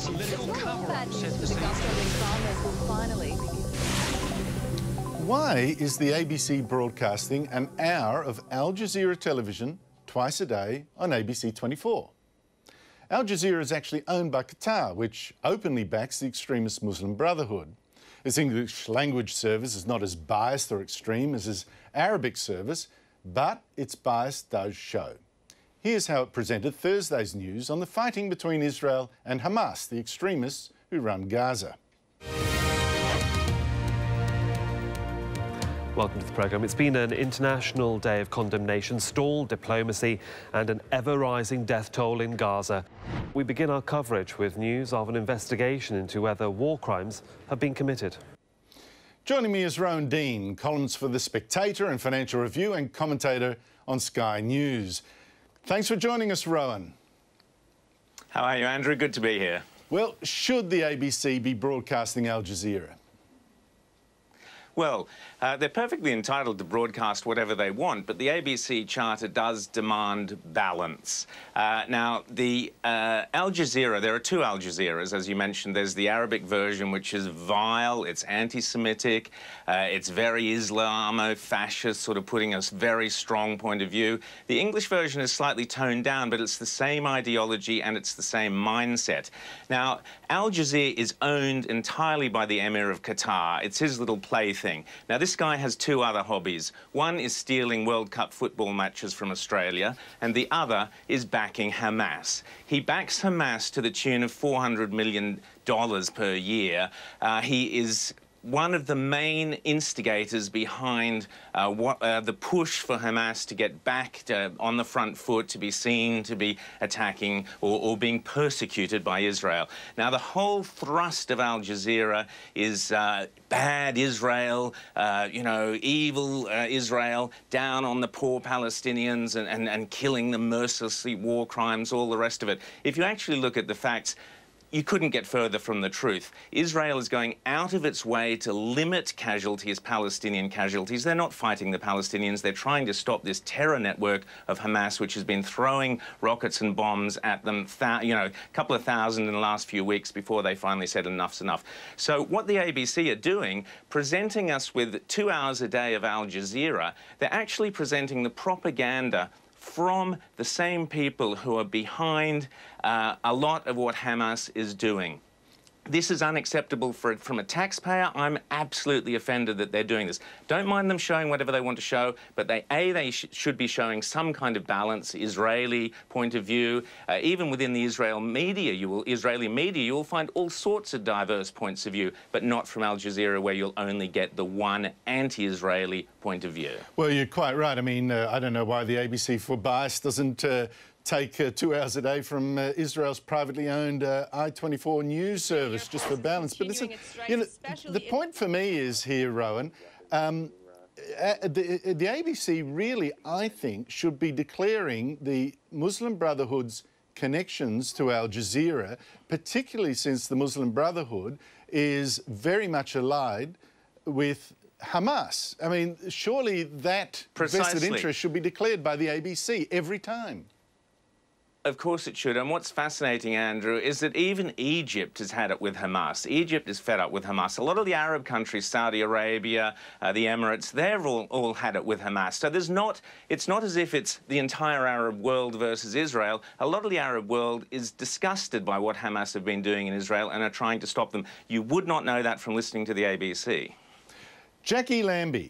political cover-up, said the Why is the ABC broadcasting an hour of Al Jazeera television twice a day on ABC 24? Al Jazeera is actually owned by Qatar, which openly backs the extremist Muslim Brotherhood. Its English language service is not as biased or extreme as its Arabic service, but its bias does show. Here's how it presented Thursday's news on the fighting between Israel and Hamas, the extremists who run Gaza. Welcome to the programme. It's been an international day of condemnation, stalled diplomacy and an ever-rising death toll in Gaza. We begin our coverage with news of an investigation into whether war crimes have been committed. Joining me is Rowan Dean, columnist for The Spectator and Financial Review and commentator on Sky News. Thanks for joining us, Rowan. How are you, Andrew? Good to be here. Well, should the ABC be broadcasting Al Jazeera? Well, they're perfectly entitled to broadcast whatever they want, but the ABC Charter does demand balance. Now, the Al Jazeera, there are two Al Jazeeras, as you mentioned. There's the Arabic version, which is vile, it's anti-Semitic, it's very Islamo-fascist, sort of putting a very strong point of view. The English version is slightly toned down, but it's the same ideology and it's the same mindset. Now, Al Jazeera is owned entirely by the Emir of Qatar. It's his little plaything. Now, this guy has two other hobbies. One is stealing World Cup football matches from Australia, and the other is backing Hamas. He backs Hamas to the tune of $400 million per year. He is one of the main instigators behind the push for Hamas to get back on the front foot, to be seen to be attacking or being persecuted by Israel. Now, the whole thrust of Al Jazeera is bad Israel, you know, evil Israel, down on the poor Palestinians and killing them mercilessly, war crimes, all the rest of it. If you actually look at the facts, you couldn't get further from the truth. Israel is going out of its way to limit casualties, Palestinian casualties. They're not fighting the Palestinians. They're trying to stop this terror network of Hamas, which has been throwing rockets and bombs at them, you know, a couple of thousand in the last few weeks before they finally said enough's enough. So what the ABC are doing, presenting us with 2 hours a day of Al Jazeera, they're actually presenting the propaganda from the same people who are behind a lot of what Hamas is doing. This is unacceptable from a taxpayer. I'm absolutely offended that they're doing this. Don't mind them showing whatever they want to show, but they should be showing some kind of balance, Israeli point of view. Even within the Israeli media, you will find all sorts of diverse points of view, but not from Al Jazeera, where you'll only get the one anti-Israeli point of view. Well, you're quite right. I mean, I don't know why the ABC for bias doesn't take 2 hours a day from Israel's privately owned I-24 news service just for balance. But listen, you know, the point for me is here, Rowan, the ABC really, I think, should be declaring the Muslim Brotherhood's connections to Al Jazeera, particularly since the Muslim Brotherhood is very much allied with Hamas. I mean, surely that vested interest should be declared by the ABC every time. Of course it should. And what's fascinating, Andrew, is that even Egypt has had it with Hamas. Egypt is fed up with Hamas. A lot of the Arab countries, Saudi Arabia, the Emirates, they've all had it with Hamas. So it's not as if it's the entire Arab world versus Israel. A lot of the Arab world is disgusted by what Hamas have been doing in Israel and are trying to stop them. You would not know that from listening to the ABC. Jackie Lambie,